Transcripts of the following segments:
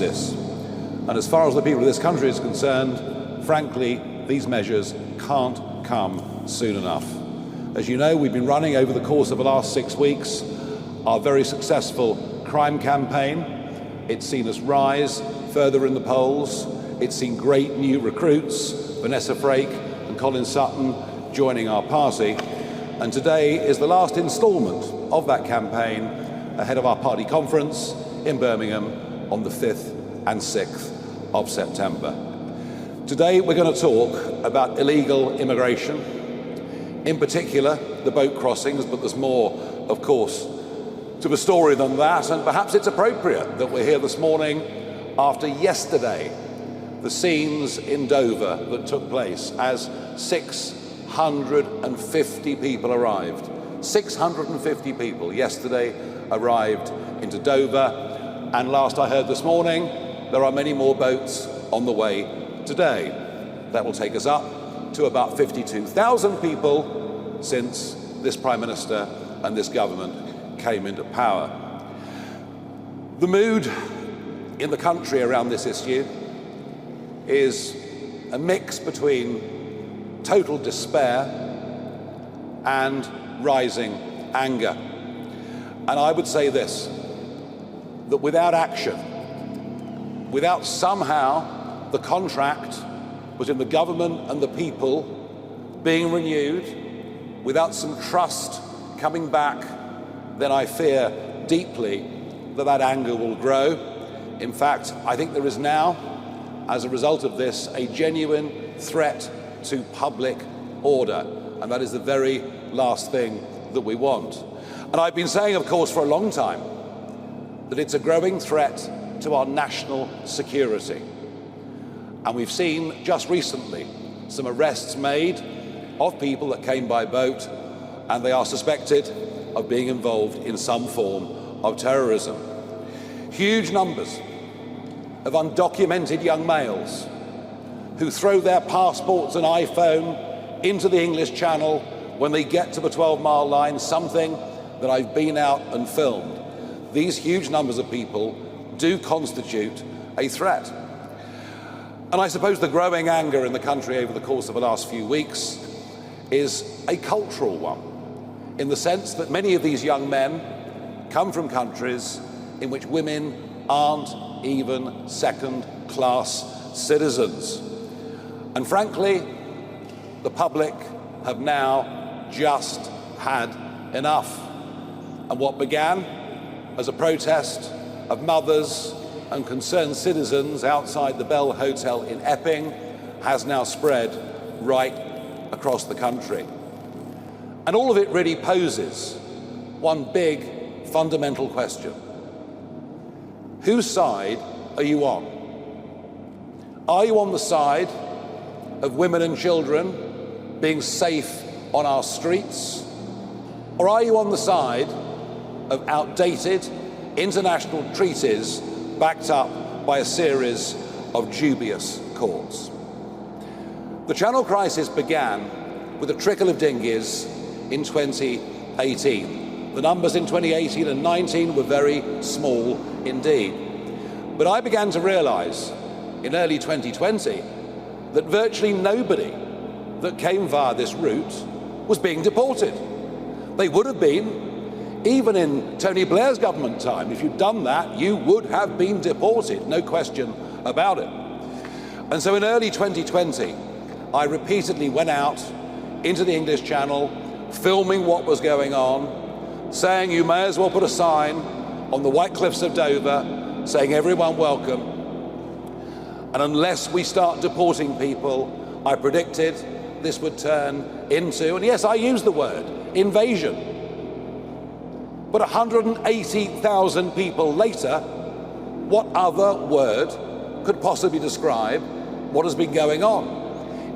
justice. And as far as the people of this country is concerned, frankly, these measures can't come soon enough. As you know, we've been running over the course of the last 6 weeks our very successful crime campaign. It's seen us rise further in the polls. It's seen great new recruits, Vanessa Frake and Colin Sutton, joining our party. And today is the last instalment of that campaign ahead of our party conference in Birmingham on the 5th and 6th of September. Today we're going to talk about illegal immigration, in particular the boat crossings, but there's more, of course, to the story than that, and perhaps it's appropriate that we're here this morning after yesterday, the scenes in Dover that took place as 650 people arrived. 650 people yesterday arrived into Dover, and last I heard this morning, there are many more boats on the way today. That will take us up to about 52,000 people since this Prime Minister and this government came into power. The mood in the country around this issue is a mix between total despair and rising anger. And I would say this, that without action, without somehow the contract between the government and the people being renewed, without some trust coming back, then I fear deeply that that anger will grow. In fact, I think there is now, as a result of this, a genuine threat to public order, and that is the very last thing that we want. And I've been saying, of course, for a long time, that it's a growing threat to our national security. And we've seen just recently some arrests made of people that came by boat, and they are suspected of being involved in some form of terrorism. Huge numbers of undocumented young males who throw their passports and iPhone into the English Channel when they get to the 12-mile line, something that I've been out and filmed. These huge numbers of people do constitute a threat. And I suppose the growing anger in the country over the course of the last few weeks is a cultural one, in the sense that many of these young men come from countries in which women aren't even second-class citizens. And frankly, the public have now just had enough. And what began as a protest of mothers and concerned citizens outside the Bell Hotel in Epping has now spread right across the country. And all of it really poses one big fundamental question. Whose side are you on? Are you on the side of women and children being safe on our streets? Or are you on the side of outdated international treaties backed up by a series of dubious courts? The Channel crisis began with a trickle of dinghies in 2018. The numbers in 2018 and 19 were very small indeed. But I began to realize in early 2020 that virtually nobody that came via this route was being deported. They would have been, even in Tony Blair's government time. If you'd done that, you would have been deported, no question about it. And so in early 2020, I repeatedly went out into the English Channel, filming what was going on, saying you may as well put a sign on the White Cliffs of Dover saying everyone welcome. And unless we start deporting people, I predicted this would turn into, and yes, I use the word, invasion. But 180,000 people later, what other word could possibly describe what has been going on?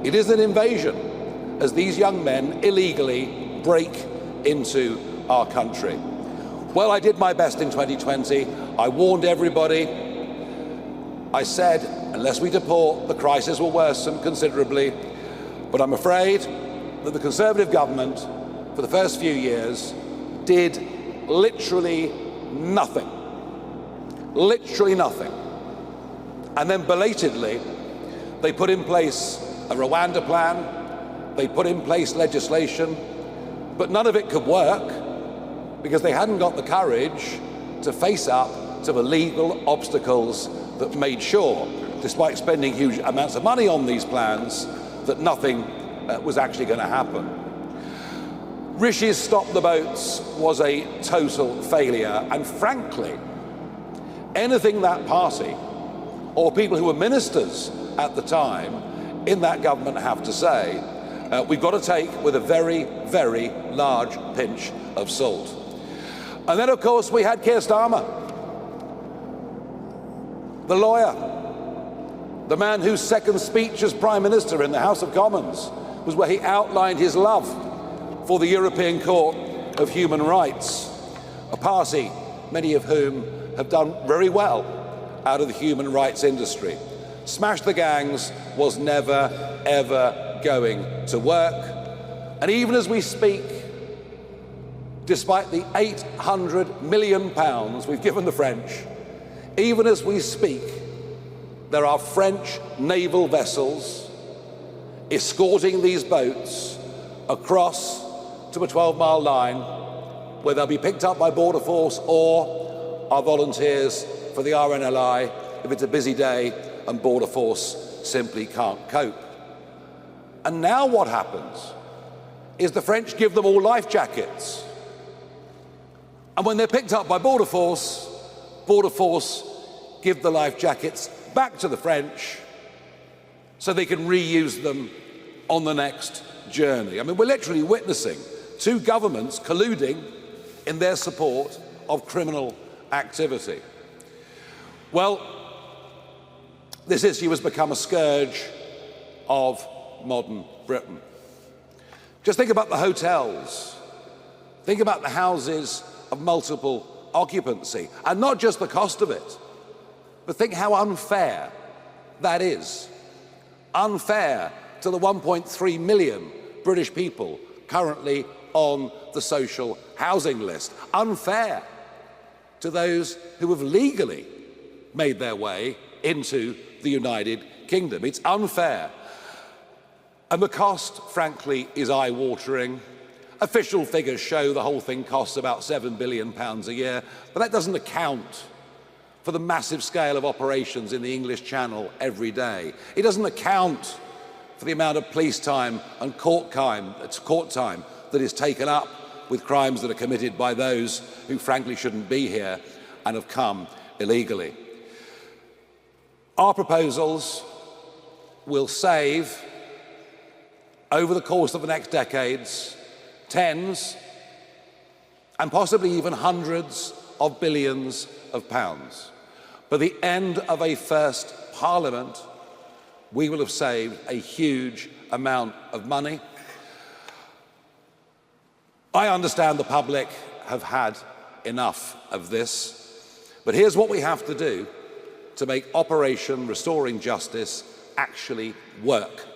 It is an invasion, as these young men illegally break into our country. Well, I did my best in 2020. I warned everybody. I said, unless we deport, the crisis will worsen considerably. But I'm afraid that the Conservative government, for the first few years, did literally nothing And then belatedly, they put in place a Rwanda plan, they put in place legislation, but none of it could work because they hadn't got the courage to face up to the legal obstacles that made sure, despite spending huge amounts of money on these plans, that nothing was actually going to happen. Rishi's Stop the Boats was a total failure, and frankly, anything that party or people who were ministers at the time in that government have to say, we've got to take with a very, very large pinch of salt. And then, of course, we had Keir Starmer, the lawyer, the man whose second speech as Prime Minister in the House of Commons was where he outlined his love for the European Court of Human Rights, a party, many of whom have done very well out of the human rights industry. Smash the gangs was never, ever going to work. And even as we speak, despite the £800 million we've given the French, even as we speak, there are French naval vessels escorting these boats across to a 12-mile line where they'll be picked up by Border Force or our volunteers for the RNLI if it's a busy day and Border Force simply can't cope. And now what happens is the French give them all life jackets. And when they're picked up by Border Force give the life jackets back to the French so they can reuse them on the next journey. I mean, we're literally witnessing two governments colluding in their support of criminal activity. Well, this issue has become a scourge of modern Britain. Just think about the hotels. Think about the houses of multiple occupancy, and not just the cost of it, but think how unfair that is. Unfair to the 1.3 million British people currently on the social housing list. Unfair to those who have legally made their way into the United Kingdom. It's unfair. And the cost, frankly, is eye-watering. Official figures show the whole thing costs about £7 billion a year, but that doesn't account for the massive scale of operations in the English Channel every day. It doesn't account for the amount of police time and court time that is taken up with crimes that are committed by those who frankly shouldn't be here and have come illegally. Our proposals will save, over the course of the next decades, tens and possibly even hundreds of billions of pounds. By the end of a first Parliament, we will have saved a huge amount of money. I understand the public have had enough of this, but here's what we have to do to make Operation Restoring Justice actually work.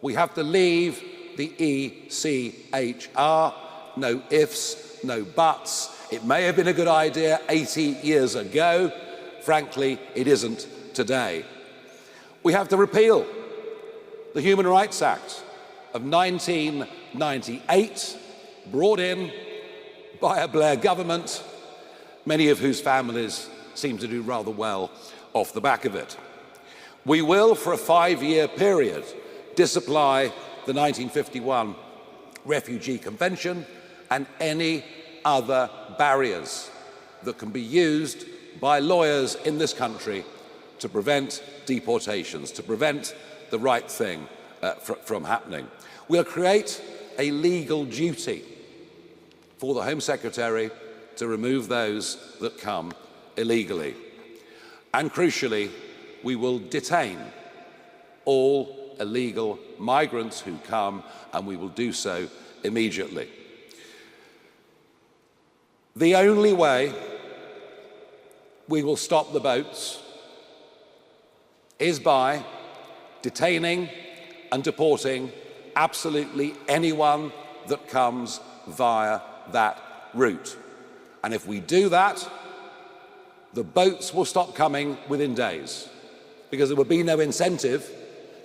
We have to leave the ECHR, no ifs, no buts. It may have been a good idea 80 years ago. Frankly, it isn't today. We have to repeal the Human Rights Act of 1998, brought in by a Blair government, many of whose families seem to do rather well off the back of it. We will, for a 5-year period, disapply the 1951 Refugee Convention and any other barriers that can be used by lawyers in this country to prevent deportations, to prevent the right thing from happening. We'll create a legal duty for the Home Secretary to remove those that come illegally. And crucially, we will detain all illegal migrants who come, and we will do so immediately. The only way we will stop the boats is by detaining and deporting absolutely anyone that comes via that route. And if we do that, the boats will stop coming within days. because there would be no incentive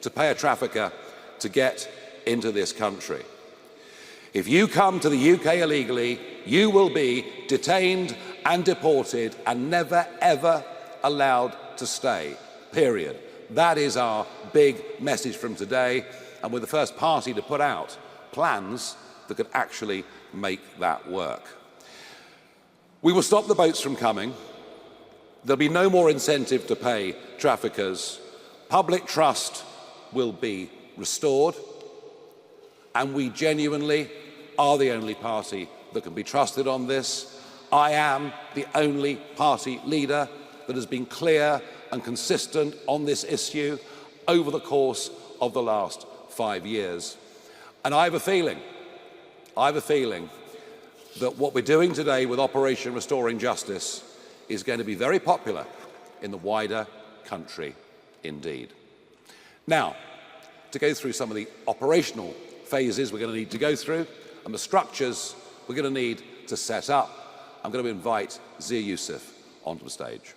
to pay a trafficker to get into this country. If you come to the UK illegally, you will be detained and deported and never, ever allowed to stay, period. That is our big message from today, and we're the first party to put out plans that could actually make that work. We will stop the boats from coming. There'll be no more incentive to pay traffickers. Public trust will be restored, and we genuinely are the only party that can be trusted on this. I am the only party leader that has been clear and consistent on this issue over the course of the last 5 years. And I have a feeling that what we're doing today with Operation Restoring Justice is going to be very popular in the wider country indeed. Now, to go through some of the operational phases we're going to need to go through and the structures we're going to need to set up, I'm going to invite Zia Youssef onto the stage.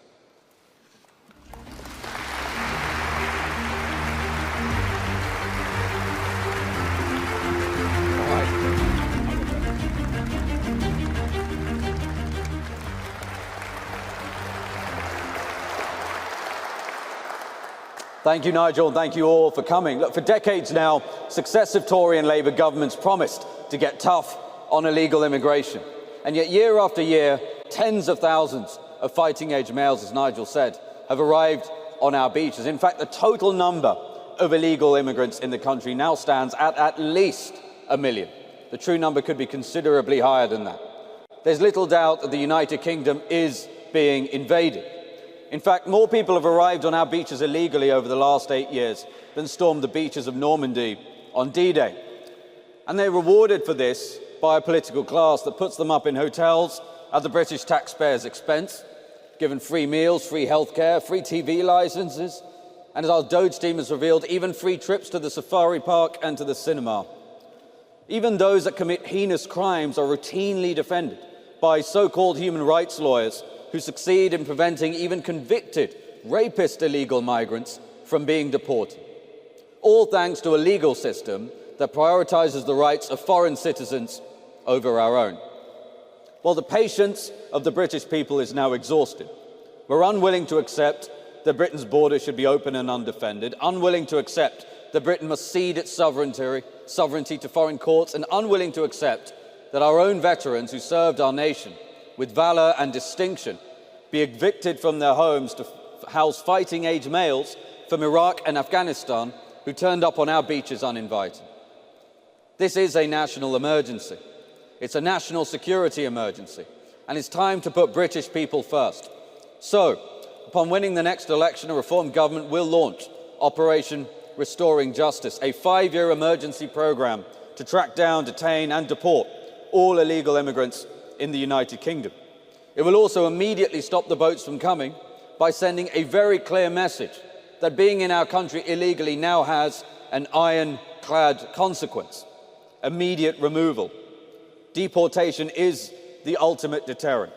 Thank you, Nigel, and thank you all for coming. Look, for decades now, successive Tory and Labour governments promised to get tough on illegal immigration. And yet, year after year, tens of thousands of fighting-age males, as Nigel said, have arrived on our beaches. In fact, the total number of illegal immigrants in the country now stands at least 1 million. The true number could be considerably higher than that. There's little doubt that the United Kingdom is being invaded. In fact, more people have arrived on our beaches illegally over the last 8 years than stormed the beaches of Normandy on D-Day. And they're rewarded for this by a political class that puts them up in hotels at the British taxpayers' expense, given free meals, free healthcare, free TV licenses, and as our Doge team has revealed, even free trips to the safari park and to the cinema. Even those that commit heinous crimes are routinely defended by so-called human rights lawyers who succeed in preventing even convicted rapist illegal migrants from being deported. All thanks to a legal system that prioritises the rights of foreign citizens over our own. Well, the patience of the British people is now exhausted. We're unwilling to accept that Britain's borders should be open and undefended, unwilling to accept that Britain must cede its sovereignty to foreign courts, and unwilling to accept that our own veterans who served our nation with valour and distinction be evicted from their homes to house fighting-age males from Iraq and Afghanistan who turned up on our beaches uninvited. This is a national emergency. It's a national security emergency, and it's time to put British people first. So, upon winning the next election, a reformed government will launch Operation Restoring Justice, a 5-year emergency programme to track down, detain and deport all illegal immigrants in the United Kingdom. It will also immediately stop the boats from coming by sending a very clear message that being in our country illegally now has an ironclad consequence: immediate removal. Deportation is the ultimate deterrent.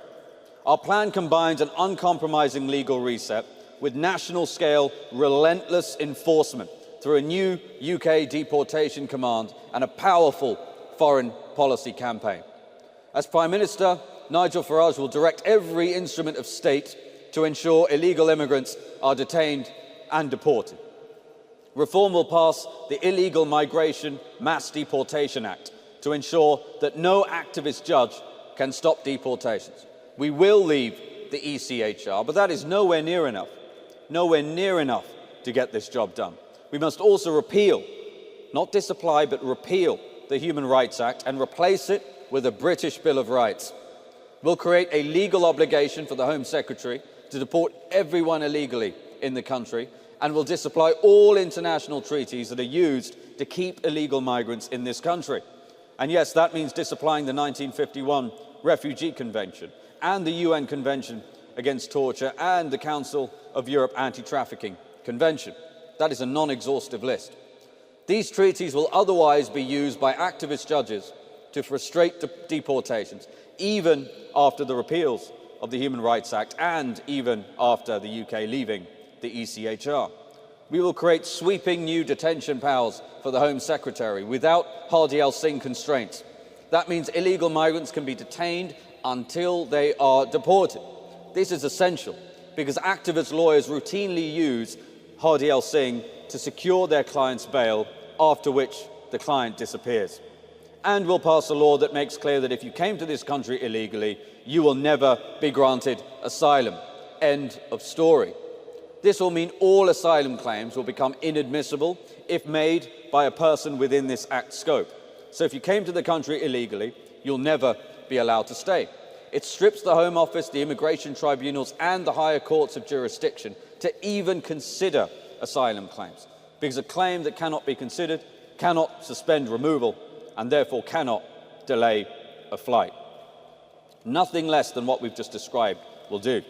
Our plan combines an uncompromising legal reset with national-scale, relentless enforcement through a new UK deportation command and a powerful foreign policy campaign. As Prime Minister, Nigel Farage will direct every instrument of state to ensure illegal immigrants are detained and deported. Reform will pass the Illegal Migration Mass Deportation Act to ensure that no activist judge can stop deportations. We will leave the ECHR, but that is nowhere near enough to get this job done. We must also repeal, not disapply, but repeal the Human Rights Act and replace it with a British Bill of Rights. We'll create a legal obligation for the Home Secretary to deport everyone illegally in the country, and will disapply all international treaties that are used to keep illegal migrants in this country. And yes, that means disapplying the 1951 Refugee Convention and the UN Convention Against Torture and the Council of Europe Anti-Trafficking Convention. That is a non-exhaustive list. These treaties will otherwise be used by activist judges to frustrate deportations, even after the repeals of the Human Rights Act and even after the UK leaving the ECHR. We will create sweeping new detention powers for the Home Secretary without Hardy Singh constraints. That means illegal migrants can be detained until they are deported. This is essential because activist lawyers routinely use Hardy Singh to secure their client's bail, after which the client disappears. And we'll pass a law that makes clear that if you came to this country illegally, you will never be granted asylum. End of story. This will mean all asylum claims will become inadmissible if made by a person within this Act's scope. So if you came to the country illegally, you'll never be allowed to stay. It strips the Home Office, the immigration tribunals and the higher courts of jurisdiction to even consider asylum claims, because a claim that cannot be considered cannot suspend removal and therefore cannot delay a flight. Nothing less than what we've just described will do.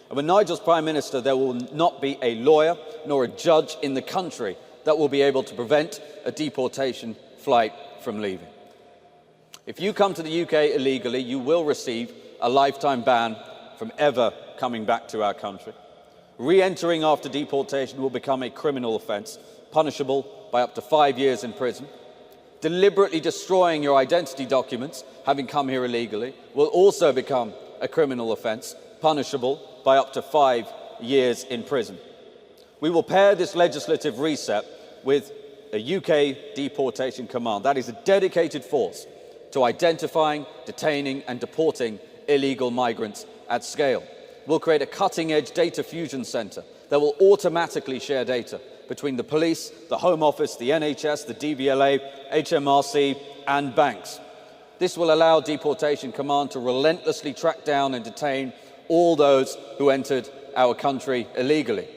And when Nigel's Prime Minister, there will not be a lawyer nor a judge in the country that will be able to prevent a deportation flight from leaving. If you come to the UK illegally, you will receive a lifetime ban from ever coming back to our country. Re-entering after deportation will become a criminal offence, punishable by up to 5 years in prison. Deliberately destroying your identity documents, having come here illegally, will also become a criminal offence, punishable by up to 5 years in prison. We will pair this legislative reset with a UK deportation command. That is a dedicated force to identifying, detaining and deporting illegal migrants at scale. We'll create a cutting-edge data fusion centre that will automatically share data between the police, the Home Office, the NHS, the DVLA, HMRC and banks. This will allow Deportation Command to relentlessly track down and detain all those who entered our country illegally.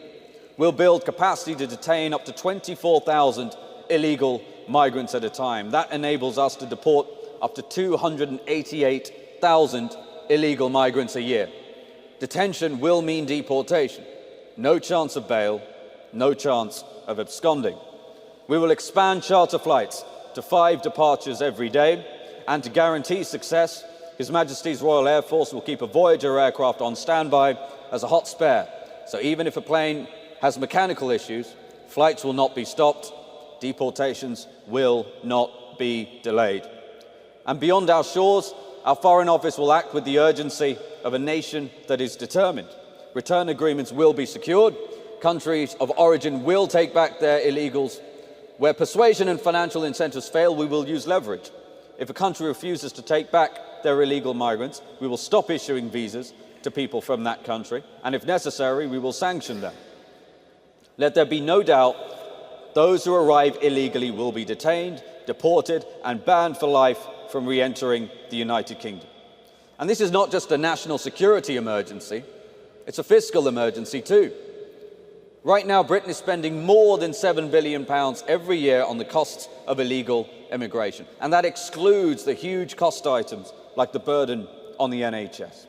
We'll build capacity to detain up to 24,000 illegal migrants at a time. That enables us to deport up to 288,000 illegal migrants a year. Detention will mean deportation. No chance of bail, no chance of absconding. We will expand charter flights to 5 departures every day, and to guarantee success, His Majesty's Royal Air Force will keep a Voyager aircraft on standby as a hot spare. So even if a plane has mechanical issues, flights will not be stopped, deportations will not be delayed. And beyond our shores, our Foreign Office will act with the urgency of a nation that is determined. Return agreements will be secured, countries of origin will take back their illegals. Where persuasion and financial incentives fail, we will use leverage. If a country refuses to take back their illegal migrants, we will stop issuing visas to people from that country, and if necessary, we will sanction them. Let there be no doubt, those who arrive illegally will be detained, deported, and banned for life from re-entering the United Kingdom. And this is not just a national security emergency, it's a fiscal emergency too. Right now, Britain is spending more than £7 billion every year on the costs of illegal immigration, and that excludes the huge cost items like the burden on the NHS.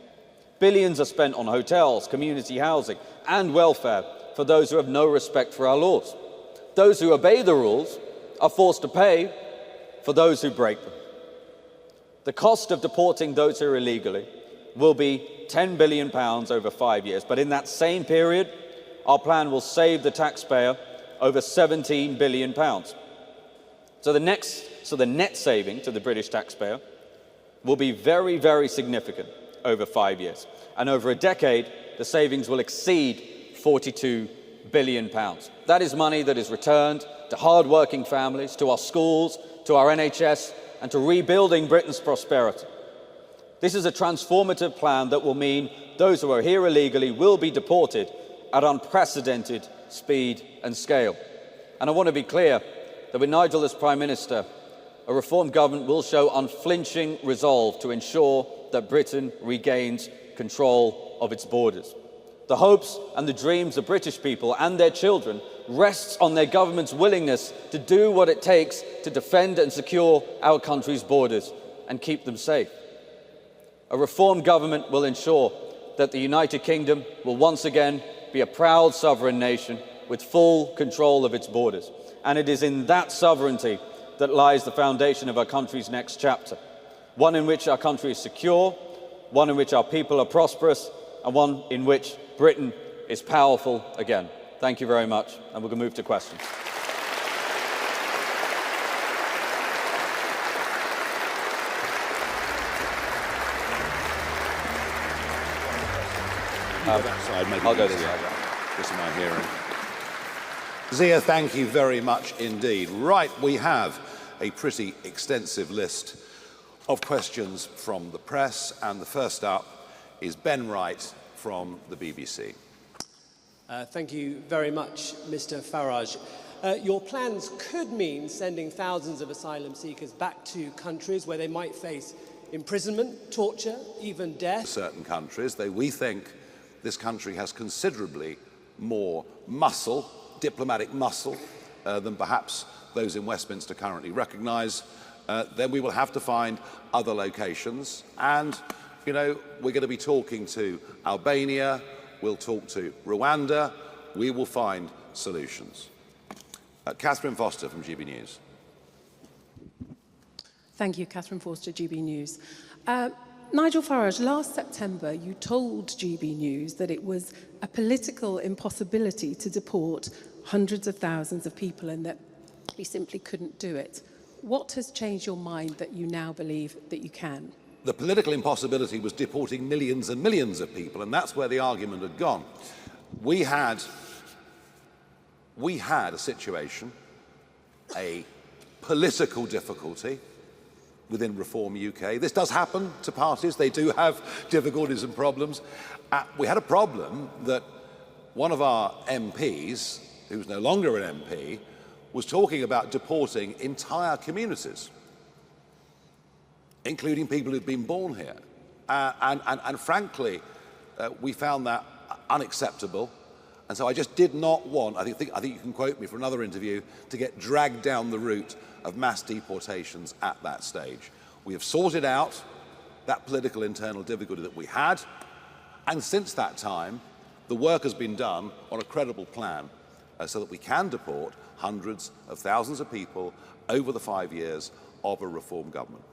Billions are spent on hotels, community housing and welfare for those who have no respect for our laws. Those who obey the rules are forced to pay for those who break them. The cost of deporting those who are illegally will be £10 billion over 5 years, but in that same period, our plan will save the taxpayer over £17 billion. So the net saving to the British taxpayer will be very, very significant over 5 years. And over a decade, the savings will exceed £42 billion. That is money that is returned to hard-working families, to our schools, to our NHS, and to rebuilding Britain's prosperity. This is a transformative plan that will mean those who are here illegally will be deported at unprecedented speed and scale. And I want to be clear that with Nigel as Prime Minister, a reformed government will show unflinching resolve to ensure that Britain regains control of its borders. The hopes and the dreams of British people and their children rests on their government's willingness to do what it takes to defend and secure our country's borders and keep them safe. A reformed government will ensure that the United Kingdom will once again be a proud sovereign nation with full control of its borders. And it is in that sovereignty that lies the foundation of our country's next chapter. One in which our country is secure, one in which our people are prosperous, and one in which Britain is powerful again. Thank you very much. And we're going to move to questions. That side, maybe I'll go this side. This is my hearing. Zia, thank you very much indeed. Right, we have a pretty extensive list of questions from the press, and the first up is Ben Wright from the BBC. Thank you very much, Mr. Farage. Your plans could mean sending thousands of asylum seekers back to countries where they might face imprisonment, torture, even death. Certain countries, though we think this country has considerably more muscle, diplomatic muscle, than perhaps those in Westminster currently recognise, then we will have to find other locations. And, you know, we're going to be talking to Albania, we'll talk to Rwanda, we will find solutions. Catherine Foster from GB News. Thank you, Catherine Forster, GB News. Nigel Farage, last September you told GB News that it was a political impossibility to deport hundreds of thousands of people and that we simply couldn't do it. What has changed your mind that you now believe that you can? The political impossibility was deporting millions and millions of people, and that's where the argument had gone. We had a situation, a political difficulty within Reform UK. This does happen to parties. They do have difficulties and problems. We had a problem that one of our MPs, who's no longer an MP, was talking about deporting entire communities, including people who've been born here. And frankly, we found that unacceptable. And so I just did not want, I think you can quote me for another interview, to get dragged down the route of mass deportations at that stage. We have sorted out that political internal difficulty that we had, and since that time, the work has been done on a credible plan so that we can deport hundreds of thousands of people over the 5 years of a Reform government.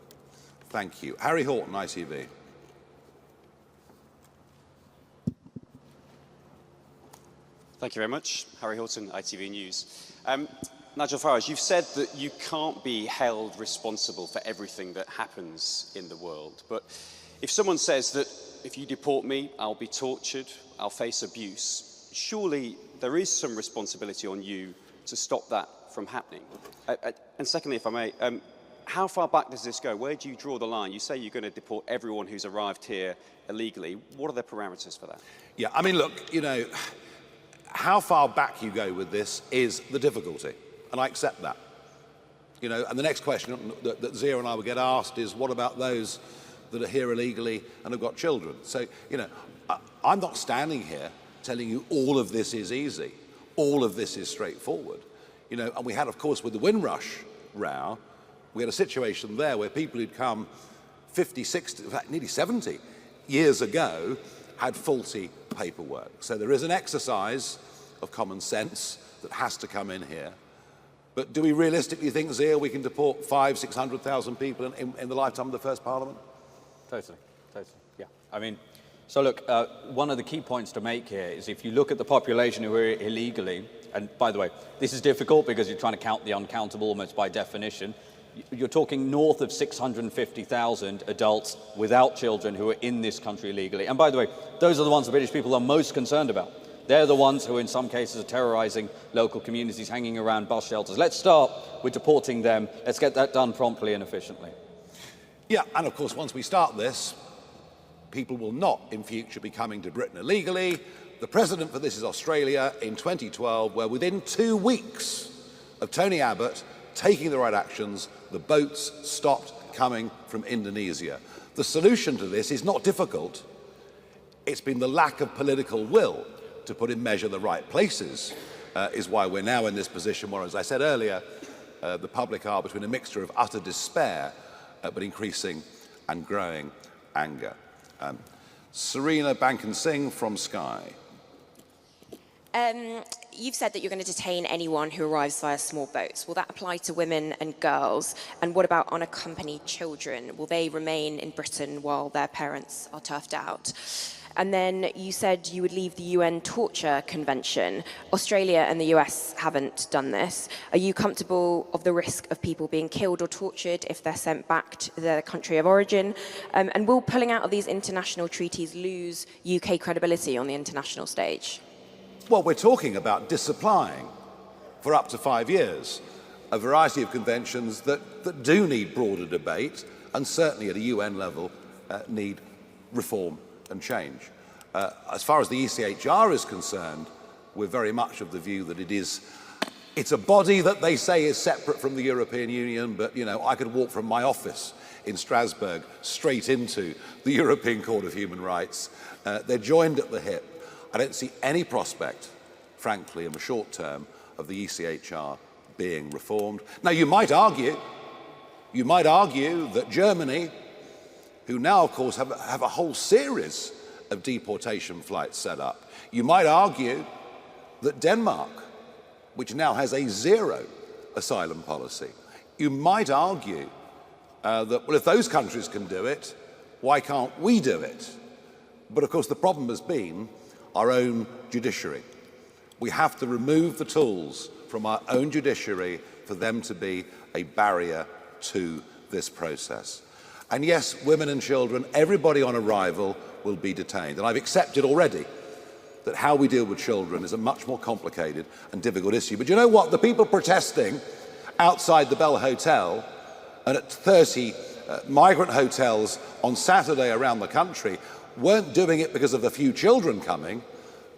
Thank you. Harry Horton, ITV. Thank you very much. Harry Horton, ITV News. Nigel Farage, you've said that you can't be held responsible for everything that happens in the world. But if someone says that if you deport me, I'll be tortured, I'll face abuse, surely there is some responsibility on you to stop that from happening. And secondly, if I may, how far back does this go? Where do you draw the line? You say you're going to deport everyone who's arrived here illegally. What are the parameters for that? Yeah, I mean, look, you know, how far back you go with this is the difficulty, and I accept that. You know, and the next question that Zia and I will get asked is, what about those that are here illegally and have got children? So, you know, I'm not standing here telling you all of this is easy, all of this is straightforward. You know, and we had, of course, with the Windrush row, we had a situation there where people who'd come 50, 60, in fact, nearly 70 years ago had faulty paperwork. So there is an exercise of common sense that has to come in here. But do we realistically think, Zia, we can deport 500,000, 600,000 people in the lifetime of the first Parliament? Totally, yeah. I mean, so look, one of the key points to make here is if you look at the population who are illegally, and by the way, this is difficult because you're trying to count the uncountable almost by definition. You're talking north of 650,000 adults without children who are in this country illegally. And by the way, those are the ones the British people are most concerned about. They're the ones who in some cases are terrorising local communities, hanging around bus shelters. Let's start with deporting them. Let's get that done promptly and efficiently. Yeah, and of course, once we start this, people will not in future be coming to Britain illegally. The precedent for this is Australia in 2012, where within 2 weeks of Tony Abbott taking the right actions, the boats stopped coming from Indonesia. The solution to this is not difficult. It's been the lack of political will to put in measure the right places is why we're now in this position where, as I said earlier, the public are between a mixture of utter despair but increasing and growing anger. Serena Bankin-Singh from Sky. You've said that you're going to detain anyone who arrives via small boats. Will that apply to women and girls? And what about unaccompanied children? Will they remain in Britain while their parents are turfed out? And then you said you would leave the UN Torture Convention. Australia and the US haven't done this. Are you comfortable of the risk of people being killed or tortured if they're sent back to their country of origin? And will pulling out of these international treaties lose UK credibility on the international stage? Well, we're talking about disapplying for up to 5 years a variety of conventions that do need broader debate and certainly at a UN level need reform and change. As far as the ECHR is concerned, we're very much of the view that it's a body that they say is separate from the European Union, but I could walk from my office in Strasbourg straight into the European Court of Human Rights. They're joined at the hip. I don't see any prospect, frankly, in the short term, of the ECHR being reformed. Now, you might argue that Germany, who now, of course, have a whole series of deportation flights set up, you might argue that Denmark, which now has a zero asylum policy, you might argue that, well, if those countries can do it, why can't we do it? But, of course, the problem has been our own judiciary. We have to remove the tools from our own judiciary for them to be a barrier to this process. And yes, women and children, everybody on arrival will be detained. And I've accepted already that how we deal with children is a much more complicated and difficult issue. But you know what? The people protesting outside the Bell Hotel and at 30 migrant hotels on Saturday around the country weren't doing it because of a few children coming.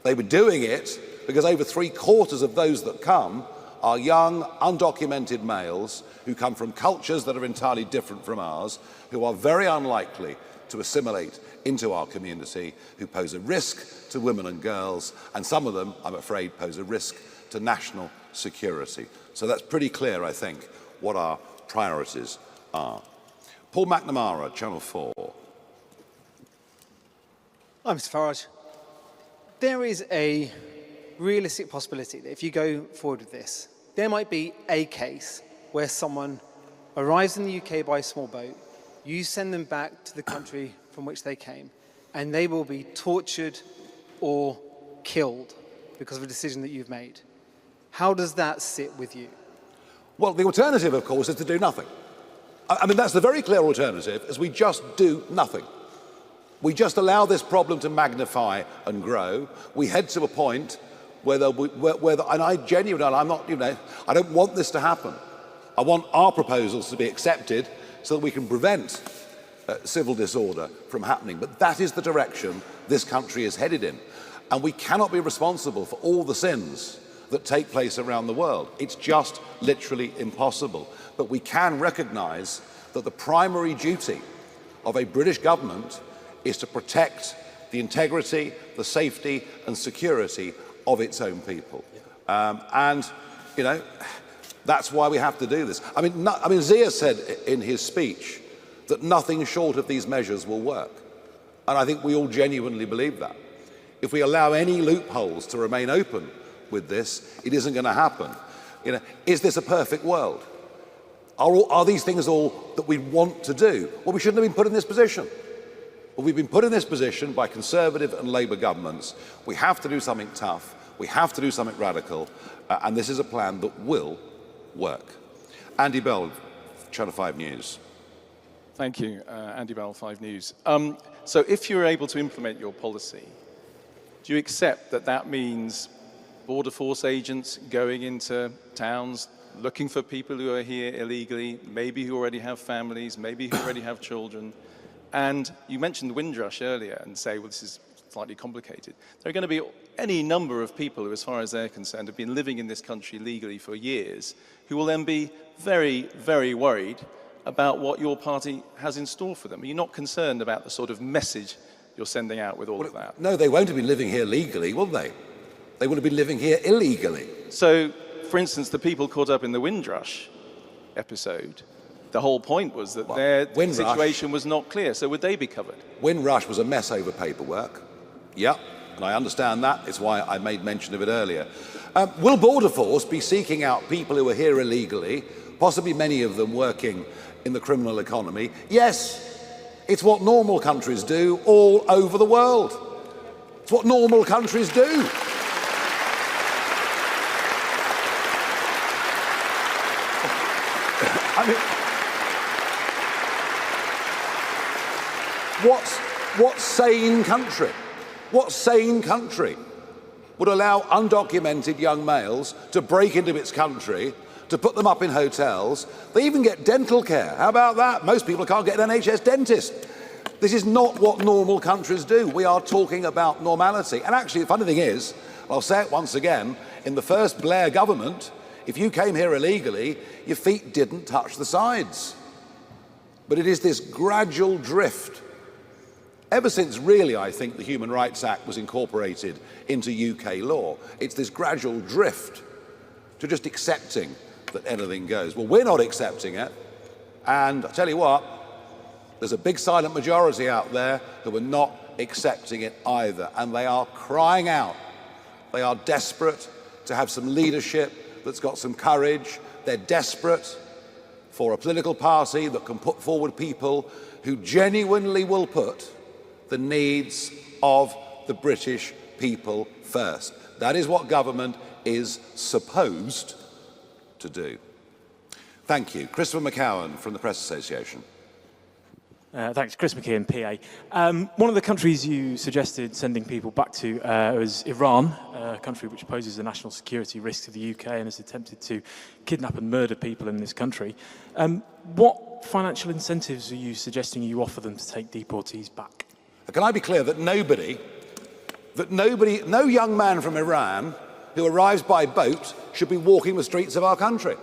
They were doing it because over 3/4 of those that come are young, undocumented males who come from cultures that are entirely different from ours, who are very unlikely to assimilate into our community, who pose a risk to women and girls, and some of them, I'm afraid, pose a risk to national security. So that's pretty clear, I think, what our priorities are. Paul McNamara, Channel 4. Hi, Mr. Farage. There is a realistic possibility that if you go forward with this, there might be a case where someone arrives in the UK by a small boat, you send them back to the country from which they came, and they will be tortured or killed because of a decision that you've made. How does that sit with you? Well, the alternative, of course, is to do nothing. I mean, that's the very clear alternative, is we just do nothing. We just allow this problem to magnify and grow. We head to a point where and I genuinely, I'm not, I don't want this to happen. I want our proposals to be accepted so that we can prevent civil disorder from happening. But that is the direction this country is headed in. And we cannot be responsible for all the sins that take place around the world. It's just literally impossible. But we can recognise that the primary duty of a British government is to protect the integrity, the safety and security of its own people. That's why we have to do this. I mean, Zia said in his speech that nothing short of these measures will work. And I think we all genuinely believe that. If we allow any loopholes to remain open with this, it isn't going to happen. Is this a perfect world? Are these things all that we want to do? Well, we shouldn't have been put in this position. But we've been put in this position by Conservative and Labour governments. We have to do something tough. We have to do something radical. And this is a plan that will work. Andy Bell, Channel 5 News. Thank you, Andy Bell, 5 News. So if you're able to implement your policy, do you accept that that means border force agents going into towns, looking for people who are here illegally, maybe who already have families, maybe who already have children? And you mentioned Windrush earlier and say, well, this is slightly complicated. There are going to be any number of people who, as far as they're concerned, have been living in this country legally for years, who will then be very, very worried about what your party has in store for them. Are you not concerned about the sort of message you're sending out with all of that? No, they won't have been living here legally, will they? They would have been living here illegally. So, for instance, the people caught up in the Windrush episode, the whole point was that their situation was not clear. So would they be covered? Windrush was a mess over paperwork. Yep, and I understand that. It's why I made mention of it earlier. Will Border Force be seeking out people who are here illegally, possibly many of them working in the criminal economy? Yes, it's what normal countries do all over the world. It's what normal countries do. I mean, what sane country? What sane country would allow undocumented young males to break into its country, to put them up in hotels? They even get dental care. How about that? Most people can't get an NHS dentist. This is not what normal countries do. We are talking about normality. And actually, the funny thing is, I'll say it once again, in the first Blair government, if you came here illegally, your feet didn't touch the sides. But it is this gradual drift. Ever since, really, I think, the Human Rights Act was incorporated into UK law, it's this gradual drift to just accepting that anything goes. Well, we're not accepting it. And I tell you what, there's a big silent majority out there who are not accepting it either. And they are crying out. They are desperate to have some leadership that's got some courage. They're desperate for a political party that can put forward people who genuinely will put the needs of the British people first. That is what government is supposed to do. Thank you. Christopher McCowan from the Press Association. Thanks. Chris McKeon, PA. One of the countries you suggested sending people back to was Iran, a country which poses a national security risk to the UK and has attempted to kidnap and murder people in this country. What financial incentives are you suggesting you offer them to take deportees back? Can I be clear that no young man from Iran who arrives by boat should be walking the streets of our country?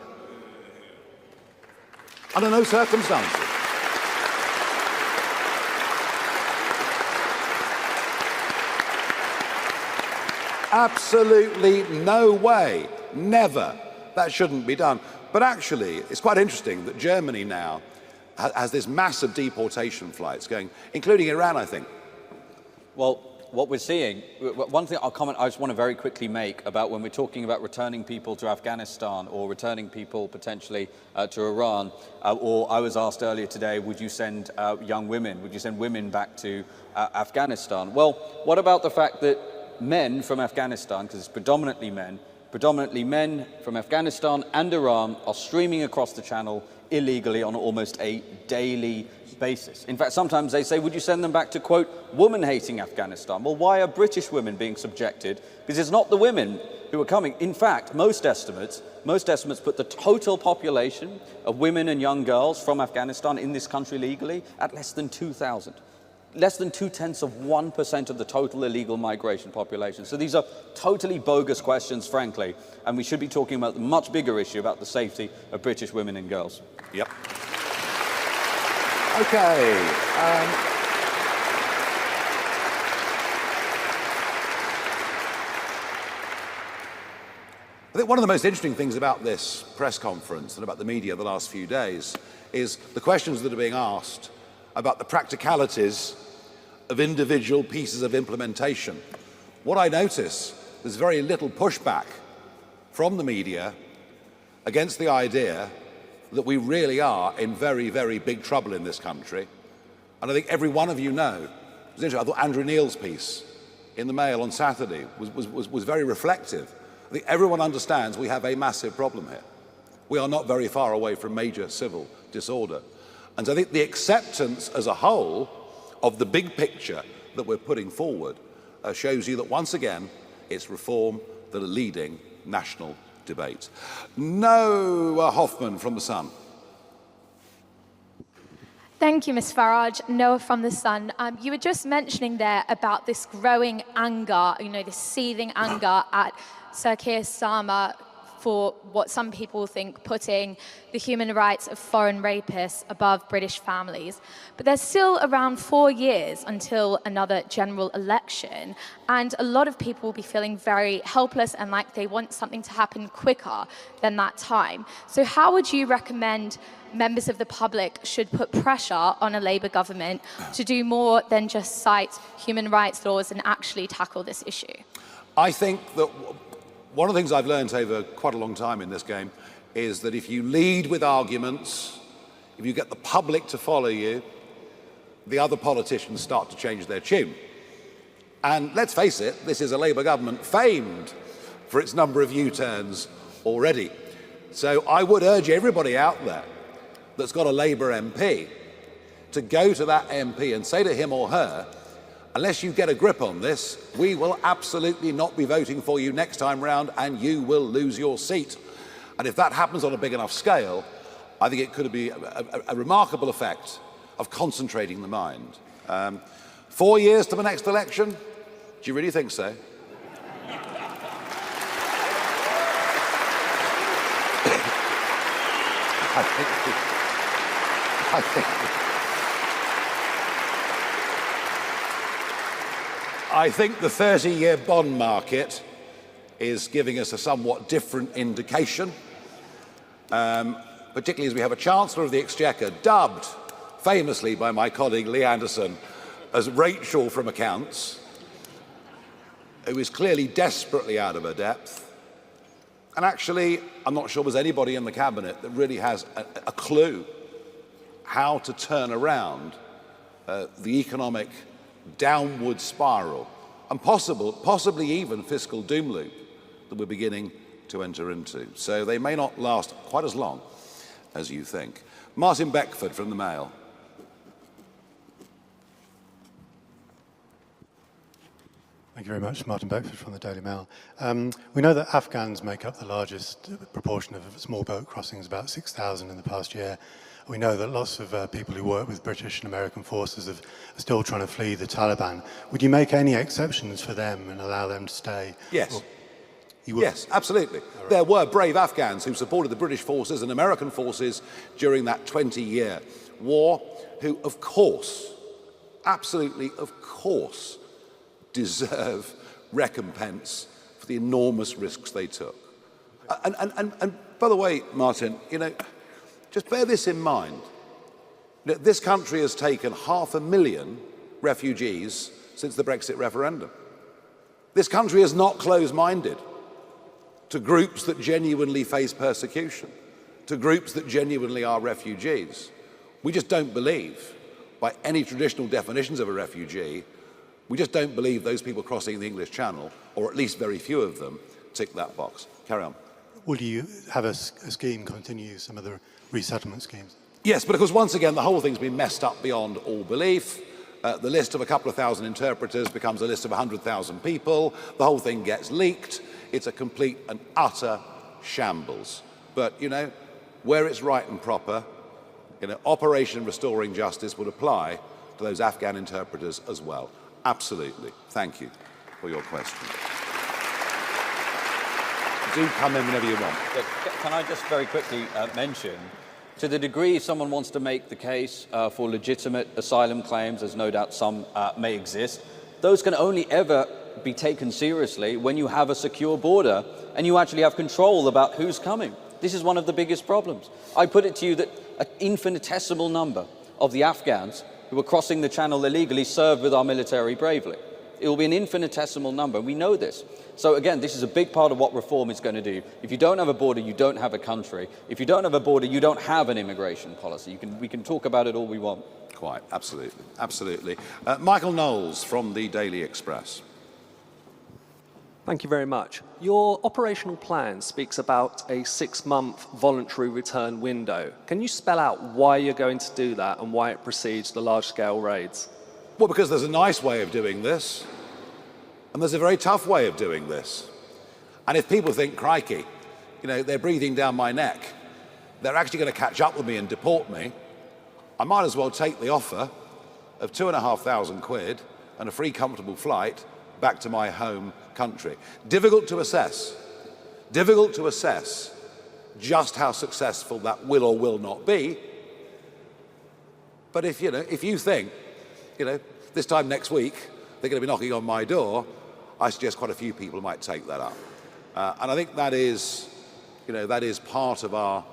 Under no circumstances. Absolutely no way, never. That shouldn't be done. But actually, it's quite interesting that Germany now has this massive deportation flights going, including Iran, I think. Well, what we're seeing, one thing I'll comment, I just want to very quickly make about when we're talking about returning people to Afghanistan or returning people potentially to Iran, or I was asked earlier today, would you send young women, would you send women back to Afghanistan? Well, what about the fact that men from Afghanistan, because it's predominantly men from Afghanistan and Iran are streaming across the channel illegally on almost a daily basis. In fact, sometimes they say, would you send them back to, quote, woman-hating Afghanistan? Well, why are British women being subjected? Because it's not the women who are coming. In fact, most estimates put the total population of women and young girls from Afghanistan in this country legally at less than 2,000. Less than 0.2% of the total illegal migration population. So these are totally bogus questions, frankly, and we should be talking about the much bigger issue about the safety of British women and girls. Yep. Okay. I think one of the most interesting things about this press conference and about the media the last few days is the questions that are being asked about the practicalities of individual pieces of implementation. What I notice, there's very little pushback from the media against the idea that we really are in very, very big trouble in this country. And I think every one of you know, it was interesting, I thought Andrew Neil's piece in the Mail on Saturday was very reflective. I think everyone understands we have a massive problem here. We are not very far away from major civil disorder. And so I think the acceptance as a whole of the big picture that we're putting forward shows you that once again, it's reform that are leading national debate. Noah Hoffman from The Sun. Thank you, Ms. Farage. Noah from The Sun. You were just mentioning there about this growing anger, this seething anger at Sir Keir Starmer for what some people think putting the human rights of foreign rapists above British families. But there's still around 4 years until another general election, and a lot of people will be feeling very helpless and like they want something to happen quicker than that time. So how would you recommend members of the public should put pressure on a Labour government to do more than just cite human rights laws and actually tackle this issue? I think that one of the things I've learned over quite a long time in this game is that if you lead with arguments, if you get the public to follow you, the other politicians start to change their tune. And let's face it, this is a Labour government famed for its number of U-turns already. So I would urge everybody out there that's got a Labour MP to go to that MP and say to him or her, unless you get a grip on this, we will absolutely not be voting for you next time round and you will lose your seat. And if that happens on a big enough scale, I think it could be a remarkable effect of concentrating the mind. 4 years to the next election? Do you really think so? I think the 30-year bond market is giving us a somewhat different indication, particularly as we have a Chancellor of the Exchequer dubbed famously by my colleague Lee Anderson as Rachel from Accounts, who is clearly desperately out of her depth. And actually, I'm not sure there's anybody in the cabinet that really has a clue how to turn around the economic downward spiral and possibly even fiscal doom loop that we're beginning to enter into. So they may not last quite as long as you think. Martin Beckford from the Mail. Thank you very much. Martin Beckford from the Daily Mail. We know that Afghans make up the largest proportion of small boat crossings, about 6,000 in the past year. We know that lots of people who work with British and American forces are still trying to flee the Taliban. Would you make any exceptions for them and allow them to stay? Yes. Yes, absolutely. Right. There were brave Afghans who supported the British forces and American forces during that 20-year war, who, of course, absolutely, of course, deserve recompense for the enormous risks they took. And by the way, Martin, you know, just bear this in mind. This country has taken 500,000 refugees since the Brexit referendum. This country is not close-minded to groups that genuinely face persecution, to groups that genuinely are refugees. We just don't believe, by any traditional definitions of a refugee, we just don't believe those people crossing the English Channel, or at least very few of them, tick that box. Carry on. Will you have a scheme continue some of the resettlement schemes? Yes, but of course, once again, the whole thing's been messed up beyond all belief. The list of a couple of thousand interpreters becomes a list of 100,000 people. The whole thing gets leaked. It's a complete and utter shambles. But, you know, where it's right and proper, you know, Operation Restoring Justice would apply to those Afghan interpreters as well. Absolutely. Thank you for your question. Do come in whenever you want. Can I just very quickly mention, to the degree someone wants to make the case for legitimate asylum claims, as no doubt some may exist, those can only ever be taken seriously when you have a secure border and you actually have control about who's coming. This is one of the biggest problems. I put it to you that an infinitesimal number of the Afghans who are crossing the channel illegally served with our military bravely. It will be an infinitesimal number. We know this. So again, this is a big part of what reform is going to do. If you don't have a border, you don't have a country. If you don't have a border, you don't have an immigration policy. We can talk about it all we want. Quite, absolutely, absolutely. Michael Knowles from the Daily Express. Thank you very much. Your operational plan speaks about a 6-month voluntary return window. Can you spell out why you're going to do that and why it precedes the large-scale raids? Well, because there's a nice way of doing this, and there's a very tough way of doing this. And if people think, crikey, you know, they're breathing down my neck, they're actually going to catch up with me and deport me, I might as well take the offer of £2,500 and a free, comfortable flight back to my home country. Difficult to assess just how successful that will or will not be. But if you think, you know, this time next week they're going to be knocking on my door, I suggest quite a few people might take that up. And I think that is part of our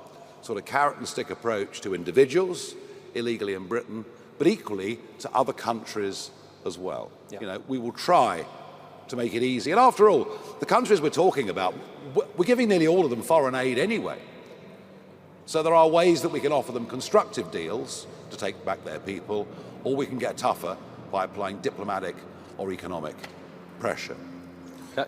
sort of carrot and stick approach to individuals illegally in Britain, but equally to other countries as well. Yeah. You know, we will try to make it easy. And after all, the countries we're talking about, we're giving nearly all of them foreign aid anyway. So there are ways that we can offer them constructive deals to take back their people, or we can get tougher by applying diplomatic or economic pressure.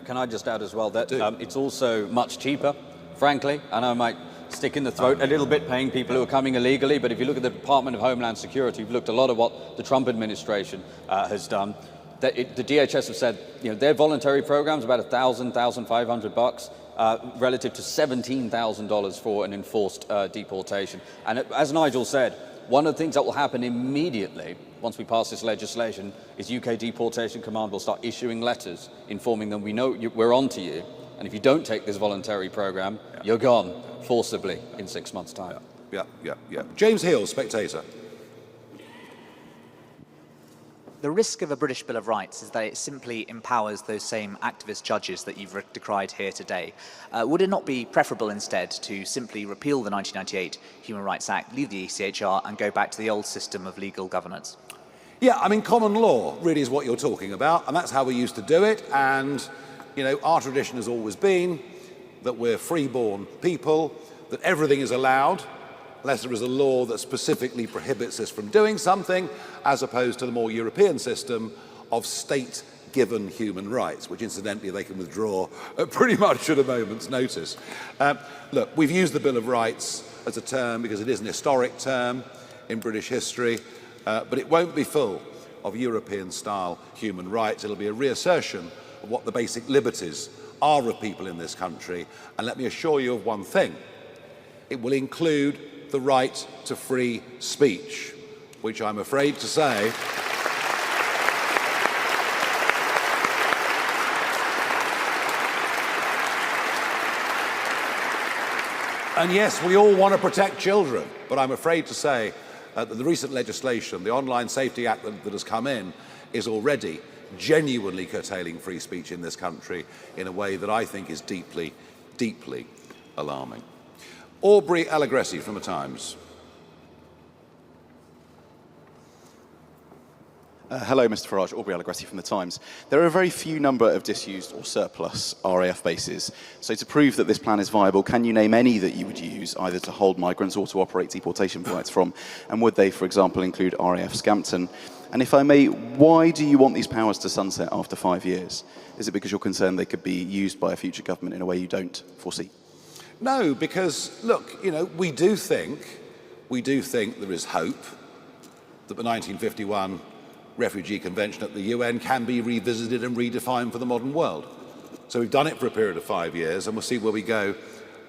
Can I just add as well that it's also much cheaper, frankly, and I might stick in the throat a little bit paying people who are coming illegally, but if you look at the Department of Homeland Security, you've looked a lot at what the Trump administration has done. The DHS have said, their voluntary programs about $1,000, $1,500 relative to $17,000 for an enforced deportation. And as Nigel said, one of the things that will happen immediately once we pass this legislation is UK Deportation Command will start issuing letters informing them, we know we're on to you, and if you don't take this voluntary program, you're gone forcibly in 6 months' time. Yeah. James Hill, Spectator. The risk of a British Bill of Rights is that it simply empowers those same activist judges that you've decried here today. Would it not be preferable instead to simply repeal the 1998 Human Rights Act, leave the ECHR and go back to the old system of legal governance? Yeah, I mean, common law really is what you're talking about, and that's how we used to do it. And, our tradition has always been that we're free-born people, that everything is allowed, unless there is a law that specifically prohibits us from doing something, as opposed to the more European system of state-given human rights, which incidentally they can withdraw pretty much at a moment's notice. Look, we've used the Bill of Rights as a term because it is an historic term in British history, but it won't be full of European-style human rights. It'll be a reassertion of what the basic liberties are of people in this country, and let me assure you of one thing. It will include the right to free speech, which I'm afraid to say and yes, we all want to protect children, but I'm afraid to say that the recent legislation, the Online Safety Act that has come in, is already genuinely curtailing free speech in this country in a way that I think is deeply, deeply alarming. Aubrey Allegressi from The Times. Hello, Mr. Farage. Aubrey Allegressi from The Times. There are a very few number of disused or surplus RAF bases. So to prove that this plan is viable, can you name any that you would use, either to hold migrants or to operate deportation flights from? And would they, for example, include RAF Scampton? And if I may, why do you want these powers to sunset after 5 years? Is it because you're concerned they could be used by a future government in a way you don't foresee? No, because, look, we do think there is hope that the 1951 Refugee Convention at the UN can be revisited and redefined for the modern world. So we've done it for a period of 5 years, and we'll see where we go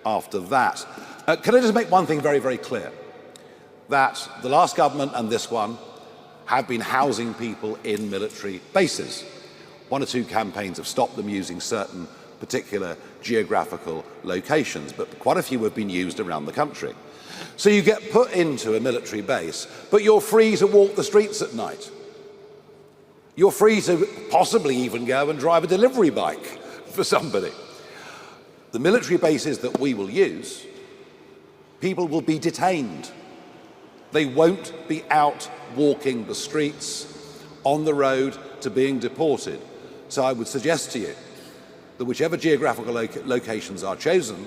after that. Can I just make one thing very, very clear? That the last government and this one have been housing people in military bases. 1 or 2 campaigns have stopped them using certain particular geographical locations, but quite a few have been used around the country. So you get put into a military base, but you're free to walk the streets at night. You're free to possibly even go and drive a delivery bike for somebody. The military bases that we will use, people will be detained. They won't be out walking the streets, on the road to being deported. So I would suggest to you that whichever geographical locations are chosen,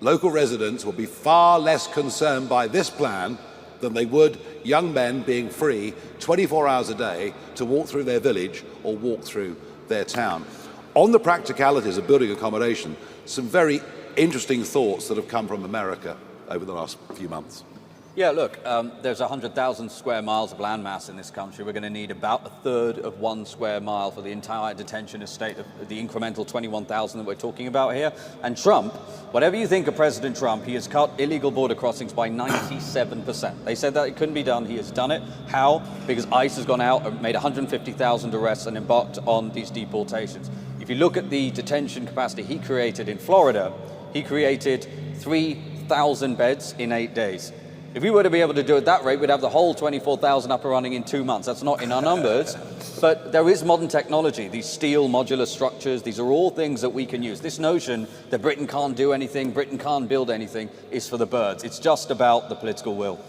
local residents will be far less concerned by this plan than they would young men being free 24 hours a day to walk through their village or walk through their town. On the practicalities of building accommodation, some very interesting thoughts that have come from America over the last few months. Yeah, look, there's 100,000 square miles of landmass in this country. We're going to need about 1/3 of 1 square mile for the entire detention estate of the incremental 21,000 that we're talking about here. And Trump, whatever you think of President Trump, he has cut illegal border crossings by 97%. They said that it couldn't be done. He has done it. How? Because ICE has gone out and made 150,000 arrests and embarked on these deportations. If you look at the detention capacity he created in Florida, he created 3,000 beds in 8 days. If we were to be able to do it at that rate, we'd have the whole 24,000 up and running in 2 months. That's not in our numbers, but there is modern technology. These steel modular structures, these are all things that we can use. This notion that Britain can't do anything, Britain can't build anything, is for the birds. It's just about the political will.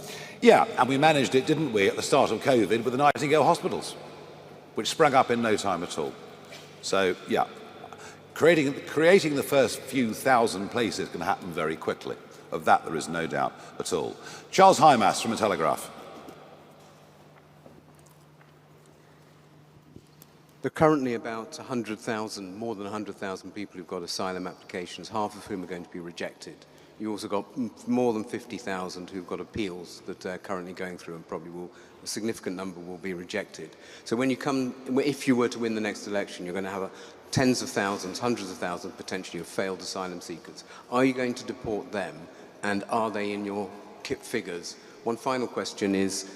Yeah, and we managed it, didn't we, at the start of COVID with the Nightingale hospitals, which sprang up in no time at all. So, yeah, creating the first few thousand places can happen very quickly. Of that, there is no doubt at all. Charles Hymas from The Telegraph. There are currently about 100,000, more than 100,000 people who've got asylum applications, half of whom are going to be rejected. You also got more than 50,000 who've got appeals that are currently going through, and probably a significant number will be rejected. So if you were to win the next election, you're going to have tens of thousands, hundreds of thousands potentially of failed asylum seekers. Are you going to deport them, and are they in your figures? One final question is,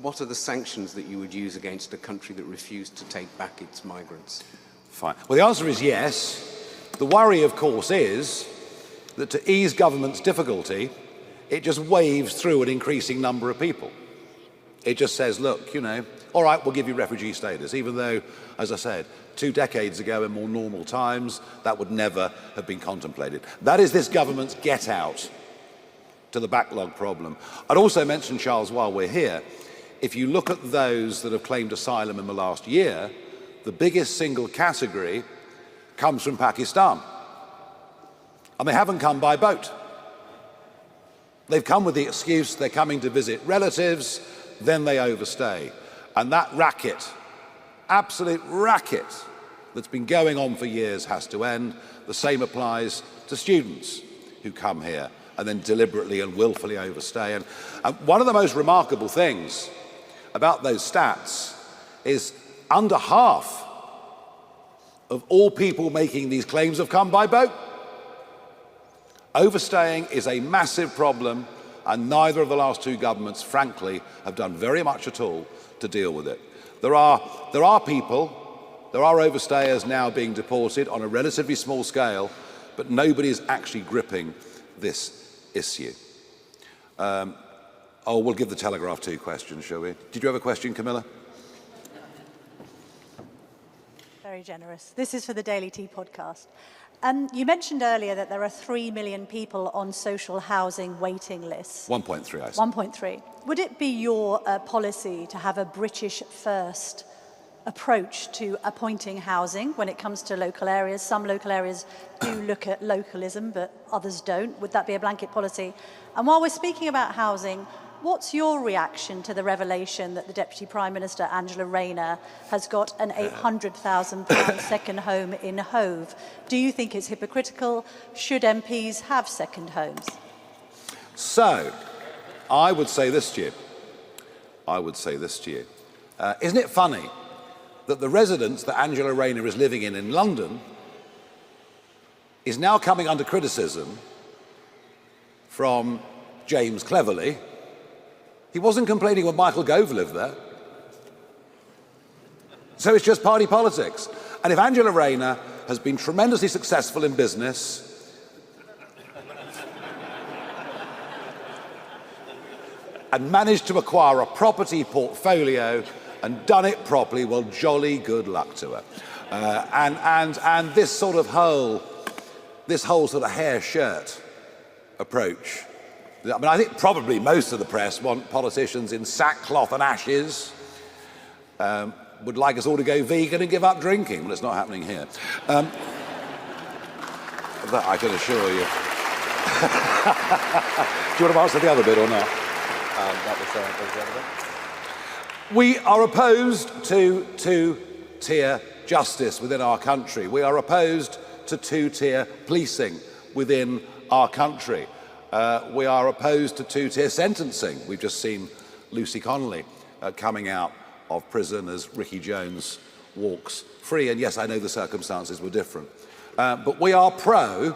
what are the sanctions that you would use against a country that refused to take back its migrants? Fine. Well, the answer is yes. The worry, of course, is that to ease government's difficulty, it just waves through an increasing number of people. It just says, look, all right, we'll give you refugee status, even though, as I said, 2 decades ago in more normal times, that would never have been contemplated. That is this government's get out to the backlog problem. I'd also mention, Charles, while we're here, if you look at those that have claimed asylum in the last year, the biggest single category comes from Pakistan. And they haven't come by boat. They've come with the excuse they're coming to visit relatives, then they overstay. And that racket, absolute racket, that's been going on for years has to end. The same applies to students who come here and then deliberately and willfully overstay. And one of the most remarkable things about those stats is under half of all people making these claims have come by boat. Overstaying is a massive problem, and neither of the last 2 governments, frankly, have done very much at all to deal with it. There are overstayers now being deported on a relatively small scale, but nobody is actually gripping this issue. We'll give the Telegraph 2 questions, shall we? Did you have a question, Camilla? Very generous. This is for the Daily Tea podcast. You mentioned earlier that there are 3 million people on social housing waiting lists. 1.3, I said. 1.3. Would it be your policy to have a British first approach to appointing housing when it comes to local areas? Some local areas do look at localism, but others don't. Would that be a blanket policy? And while we're speaking about housing, what's your reaction to the revelation that the Deputy Prime Minister, Angela Rayner, has got an £800,000 second home in Hove? Do you think it's hypocritical? Should MPs have second homes? So, I would say this to you. Isn't it funny that the residence that Angela Rayner is living in London is now coming under criticism from James Cleverly? He wasn't complaining when Michael Gove lived there. So it's just party politics. And if Angela Rayner has been tremendously successful in business and managed to acquire a property portfolio and done it properly, well, jolly good luck to her. And this whole sort of hair shirt approach, I mean, I think probably most of the press want politicians in sackcloth and ashes, would like us all to go vegan and give up drinking. Well, it's not happening here. That I can assure you. Do you want to answer the other bit or not? We are opposed to two-tier justice within our country. We are opposed to two-tier policing within our country. We are opposed to two-tier sentencing. We've just seen Lucy Connolly coming out of prison as Ricky Jones walks free. And yes, I know the circumstances were different. But we are pro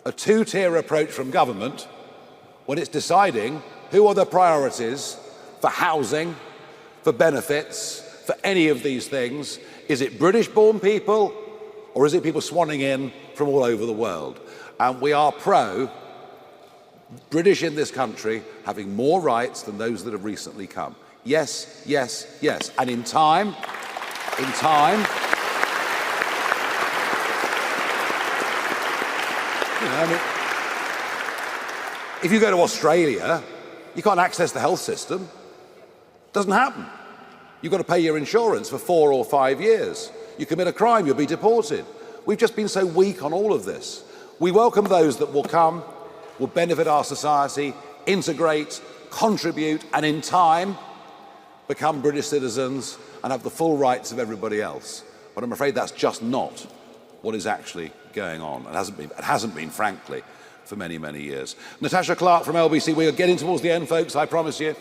a two-tier approach from government when it's deciding who are the priorities for housing, for benefits, for any of these things. Is it British-born people or is it people swanning in from all over the world? And we are pro British in this country having more rights than those that have recently come. Yes, yes, yes. And in time, I mean, if you go to Australia, you can't access the health system. It doesn't happen. You've got to pay your insurance for 4 or 5 years. You commit a crime, you'll be deported. We've just been so weak on all of this. We welcome those that will come, will benefit our society, integrate, contribute, and in time become British citizens and have the full rights of everybody else. But I'm afraid that's just not what is actually going on. It hasn't been, frankly, for many, many years. Natasha Clark from LBC. We are getting towards the end, folks, I promise you.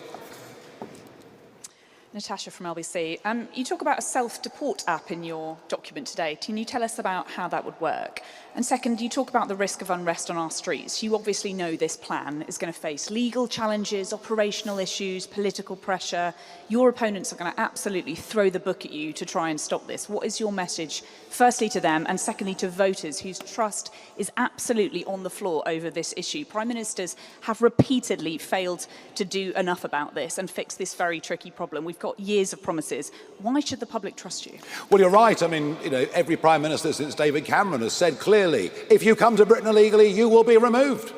Natasha from LBC. You talk about a self-deport app in your document today. Can you tell us about how that would work? And second, you talk about the risk of unrest on our streets. You obviously know this plan is going to face legal challenges, operational issues, political pressure. Your opponents are going to absolutely throw the book at you to try and stop this. What is your message, firstly to them, and secondly to voters whose trust is absolutely on the floor over this issue? Prime Ministers have repeatedly failed to do enough about this and fix this very tricky problem. We've got years of promises. Why should the public trust you? Well, you're right. I mean, every Prime Minister since David Cameron has said clearly, if you come to Britain illegally, you will be removed.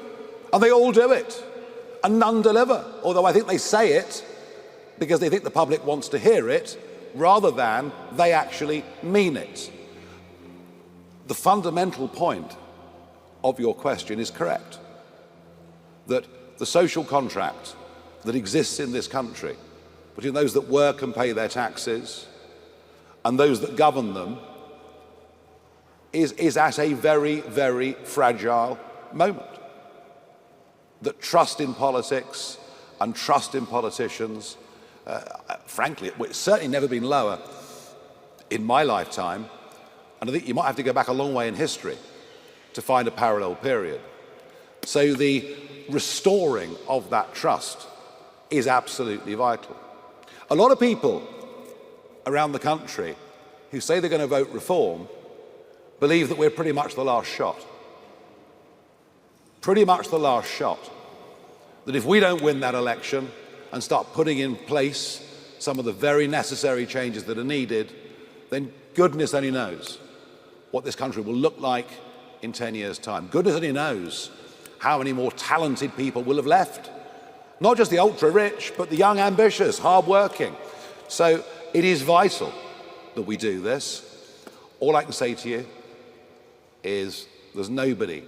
And they all do it. And none deliver. Although I think they say it because they think the public wants to hear it, rather than they actually mean it. The fundamental point of your question is correct. That the social contract that exists in this country between those that work and pay their taxes and those that govern them is at a very, very fragile moment. That trust in politics and trust in politicians, frankly, it's certainly never been lower in my lifetime, and I think you might have to go back a long way in history to find a parallel period. So the restoring of that trust is absolutely vital. A lot of people around the country who say they're going to vote reform believe that we're pretty much the last shot. Pretty much the last shot. That if we don't win that election and start putting in place some of the very necessary changes that are needed, then goodness only knows what this country will look like in 10 years' time. Goodness only knows how many more talented people will have left. Not just the ultra-rich, but the young, ambitious, hard-working. So it is vital that we do this. All I can say to you is there's nobody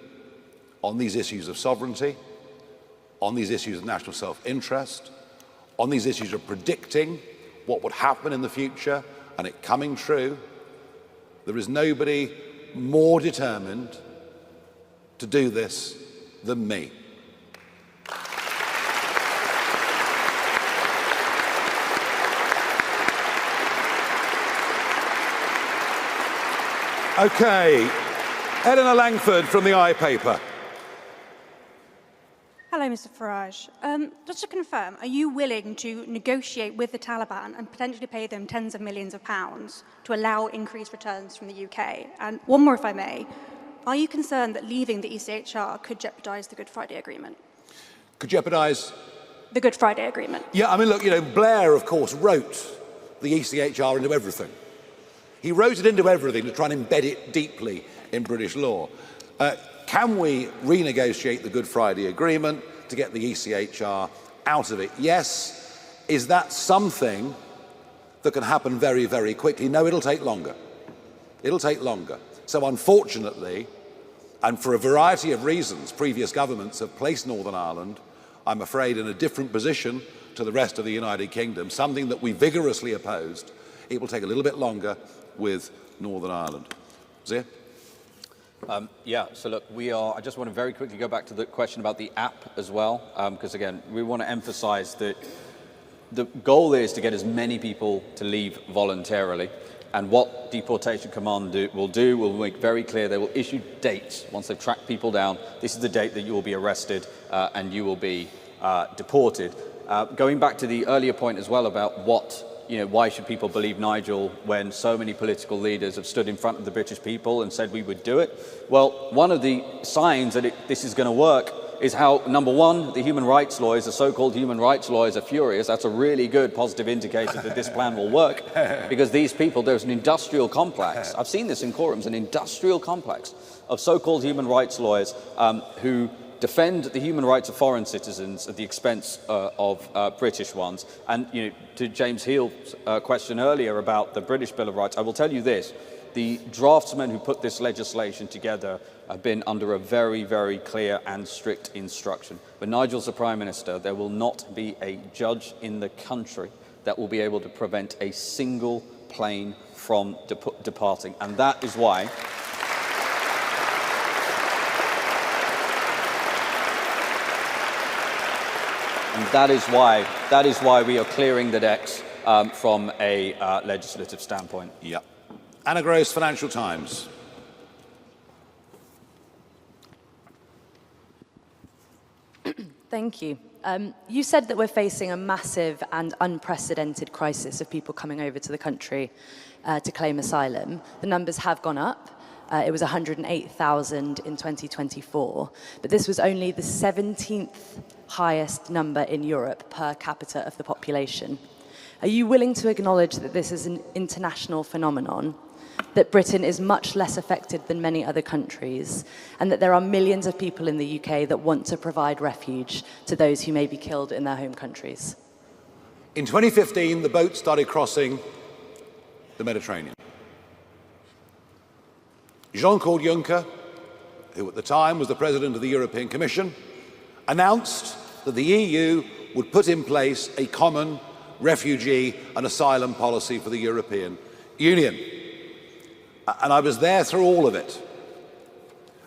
on these issues of sovereignty, on these issues of national self-interest, on these issues of predicting what would happen in the future and it coming true. There is nobody more determined to do this than me. Okay, Eleanor Langford from the iPaper. Hello, Mr. Farage. Just to confirm, are you willing to negotiate with the Taliban and potentially pay them tens of millions of pounds to allow increased returns from the UK? And one more, if I may. Are you concerned that leaving the ECHR could jeopardise the Good Friday Agreement? Could jeopardise? The Good Friday Agreement. Yeah, I mean, look, Blair, of course, wrote the ECHR into everything. He wrote it into everything to try and embed it deeply in British law. Can we renegotiate the Good Friday Agreement to get the ECHR out of it? Yes. Is that something that can happen very, very quickly? No, it'll take longer. It'll take longer. So unfortunately, and for a variety of reasons, previous governments have placed Northern Ireland, I'm afraid, in a different position to the rest of the United Kingdom, something that we vigorously opposed. It will take a little bit longer with Northern Ireland. Zia? Yeah, so look, I just want to very quickly go back to the question about the app as well, because again, we want to emphasize that the goal is to get as many people to leave voluntarily, and what Deportation Command will make very clear, they will issue dates once they've tracked people down. This is the date that you will be arrested and you will be deported. Going back to the earlier point as well about why should people believe Nigel when so many political leaders have stood in front of the British people and said we would do it? Well, one of the signs that this is going to work is how, number one, the human rights lawyers, the so-called human rights lawyers, are furious. That's a really good positive indicator that this plan will work, because these people, there's an industrial complex. I've seen this in courtrooms, an industrial complex of so-called human rights lawyers who defend the human rights of foreign citizens at the expense of British ones. And to James Heal's question earlier about the British Bill of Rights, I will tell you this. The draftsmen who put this legislation together have been under a very, very clear and strict instruction. When Nigel's the Prime Minister, there will not be a judge in the country that will be able to prevent a single plane from departing. And that is why we are clearing the decks from a legislative standpoint. Yeah. Anna Gross, Financial Times. Thank you. You said that we're facing a massive and unprecedented crisis of people coming over to the country to claim asylum. The numbers have gone up. It was 108,000 in 2024, but this was only the 17th highest number in Europe per capita of the population. Are you willing to acknowledge that this is an international phenomenon, that Britain is much less affected than many other countries, and that there are millions of people in the UK that want to provide refuge to those who may be killed in their home countries? In 2015, the boat started crossing the Mediterranean. Jean-Claude Juncker, who at the time was the President of the European Commission, announced that the EU would put in place a common refugee and asylum policy for the European Union. And I was there through all of it.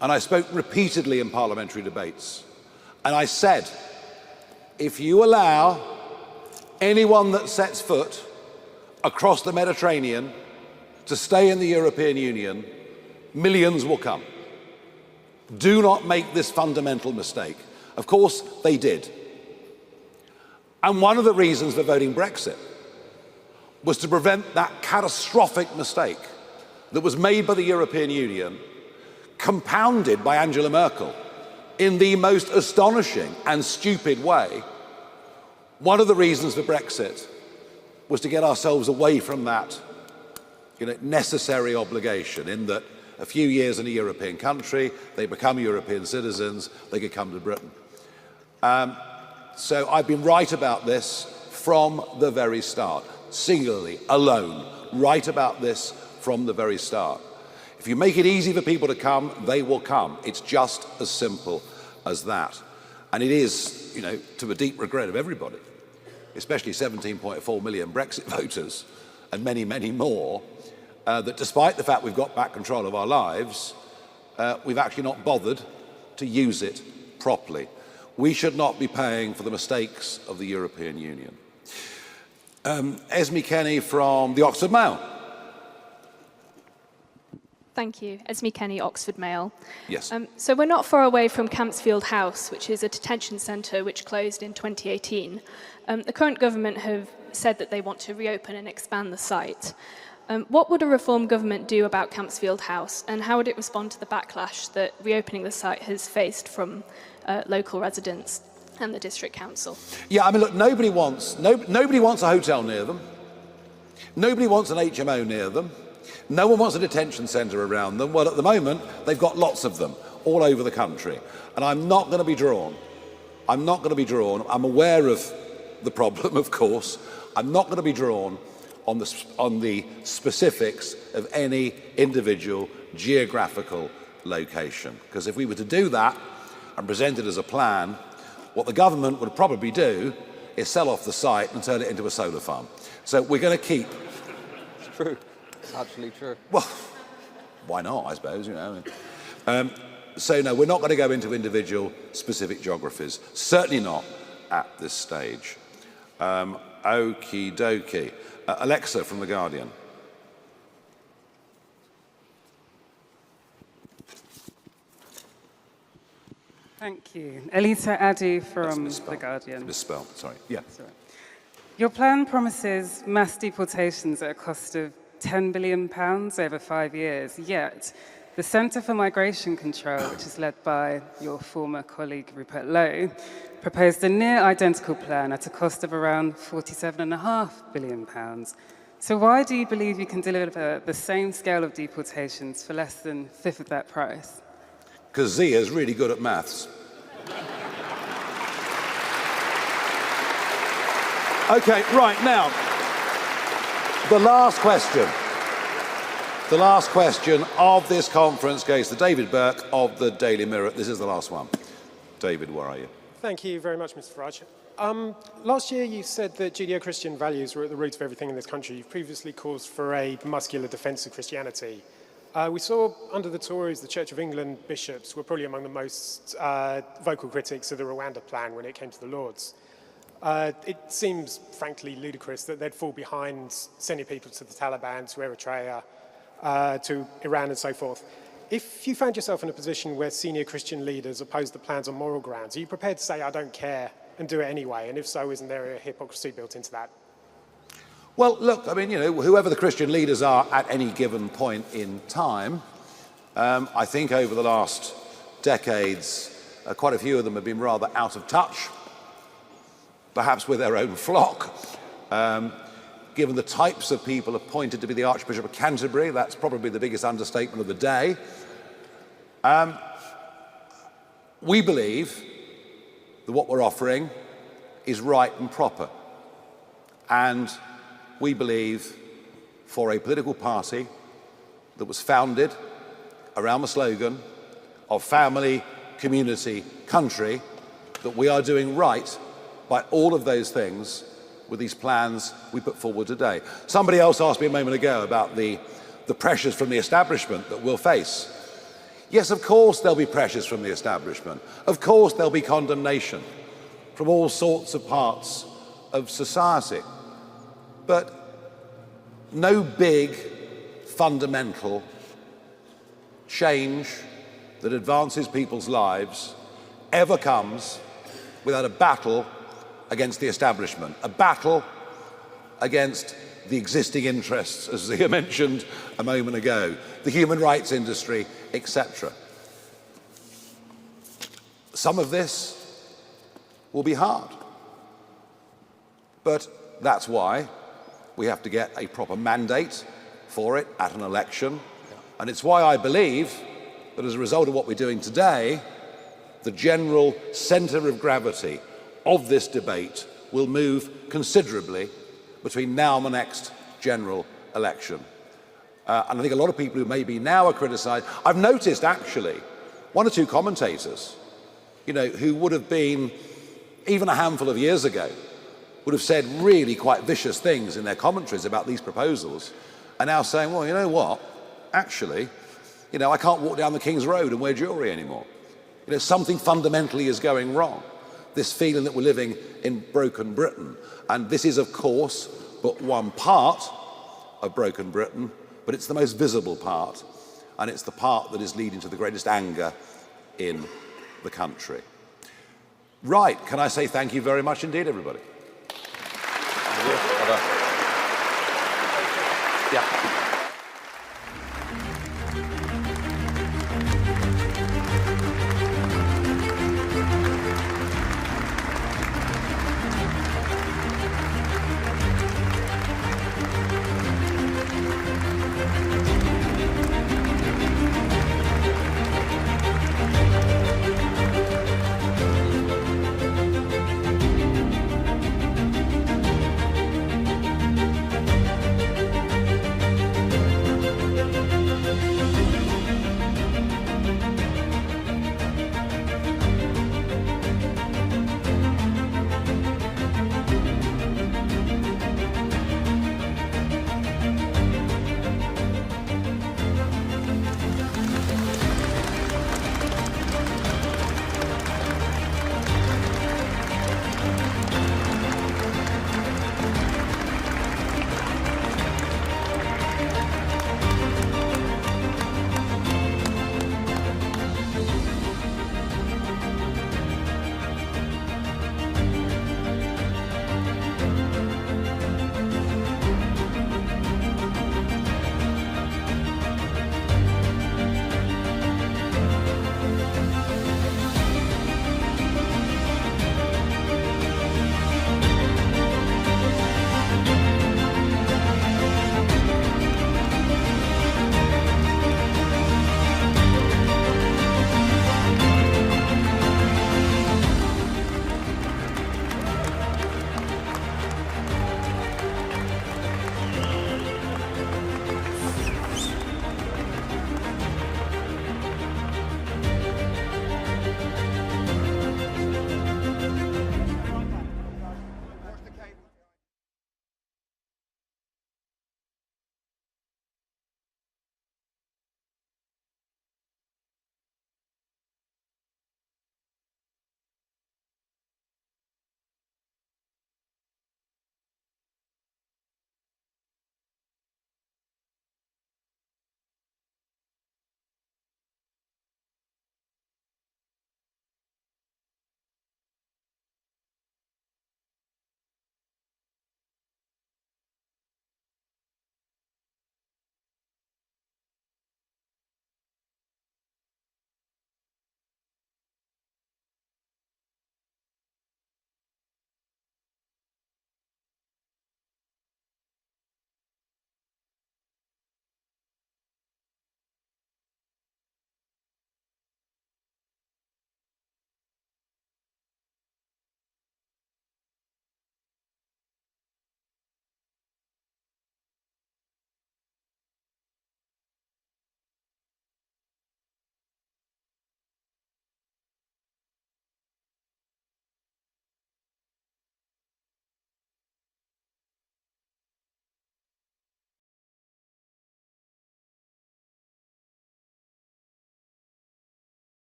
And I spoke repeatedly in parliamentary debates. And I said, if you allow anyone that sets foot across the Mediterranean to stay in the European Union, millions will come. Do not make this fundamental mistake. Of course, they did. And one of the reasons for voting Brexit was to prevent that catastrophic mistake that was made by the European Union, compounded by Angela Merkel in the most astonishing and stupid way. One of the reasons for Brexit was to get ourselves away from that necessary obligation, in that a few years in a European country, they become European citizens, they could come to Britain. So I've been right about this from the very start, singularly, alone, right about this from the very start. If you make it easy for people to come, they will come. It's just as simple as that. And it is, to the deep regret of everybody, especially 17.4 million Brexit voters and many, many more, that despite the fact we've got back control of our lives, we've actually not bothered to use it properly. We should not be paying for the mistakes of the European Union. Esme Kenny from the Oxford Mail. Thank you. Esme Kenny, Oxford Mail. Yes. So we're not far away from Campsfield House, which is a detention centre which closed in 2018. The current government have said that they want to reopen and expand the site. What would a reform government do about Campsfield House, and how would it respond to the backlash that reopening the site has faced from local residents and the district council? Yeah, I mean, look, nobody wants a hotel near them. Nobody wants an HMO near them. No one wants a detention centre around them. Well, at the moment, they've got lots of them all over the country. And I'm not going to be drawn. I'm aware of the problem, of course. I'm not going to be drawn on the specifics of any individual geographical location. Because if we were to do that and present it as a plan, what the government would probably do is sell off the site and turn it into a solar farm. So we're going to keep... It's true. It's actually true. Well, why not, I suppose, So no, we're not going to go into individual specific geographies. Certainly not at this stage. Okie dokie. Alexa from The Guardian. Thank you. Elisa Addy from The Guardian. Misspelled, sorry. Yeah. Sorry. Your plan promises mass deportations at a cost of £10 billion over 5 years, yet the Centre for Migration Control, which is led by your former colleague Rupert Lowe, proposed a near identical plan at a cost of around £47.5 billion. So why do you believe you can deliver the same scale of deportations for less than a fifth of that price? Because Zia's really good at maths. Okay, right, now, the last question. The last question of this conference goes to David Burke of the Daily Mirror. This is the last one. David, where are you? Thank you very much, Mr. Farage. Last year you said that Judeo-Christian values were at the root of everything in this country. You've previously called for a muscular defence of Christianity. We saw under the Tories, the Church of England bishops were probably among the most vocal critics of the Rwanda plan when it came to the Lords. It seems, frankly, ludicrous that they'd fall behind sending people to the Taliban, to Eritrea, to Iran and so forth. If you found yourself in a position where senior Christian leaders opposed the plans on moral grounds, are you prepared to say, I don't care, and do it anyway? And if so, isn't there a hypocrisy built into that? Well, look, I mean, you know, whoever the Christian leaders are at any given point in time, I think over the last decades, quite a few of them have been rather out of touch, perhaps with their own flock. Given the types of people appointed to be the Archbishop of Canterbury, that's probably the biggest understatement of the day. We believe that what we're offering is right and proper. And we believe for a political party that was founded around the slogan of family, community, country, that we are doing right by all of those things with these plans we put forward today. Somebody else asked me a moment ago about the pressures from the establishment that we'll face. Yes, of course there'll be pressures from the establishment. Of course there'll be condemnation from all sorts of parts of society. But no big, fundamental change that advances people's lives ever comes without a battle against the establishment, a battle against the existing interests, as Zia mentioned a moment ago, the human rights industry, etc. Some of this will be hard, but that's why we have to get a proper mandate for it at an election. And it's why I believe that as a result of what we're doing today, the general centre of gravity of this debate will move considerably between now and the next general election. And I think a lot of people who maybe now are criticised, I've noticed actually one or two commentators, you know, who would have been, even a handful of years ago, would have said really quite vicious things in their commentaries about these proposals, are now saying, well, you know what, actually, you know, I can't walk down the King's Road and wear jewellery anymore. You know, something fundamentally is going wrong. This feeling that we're living in broken Britain. And this is, of course, but one part of broken Britain, but it's the most visible part, and it's the part that is leading to the greatest anger in the country. Right, can I say thank you very much indeed, everybody? Yeah.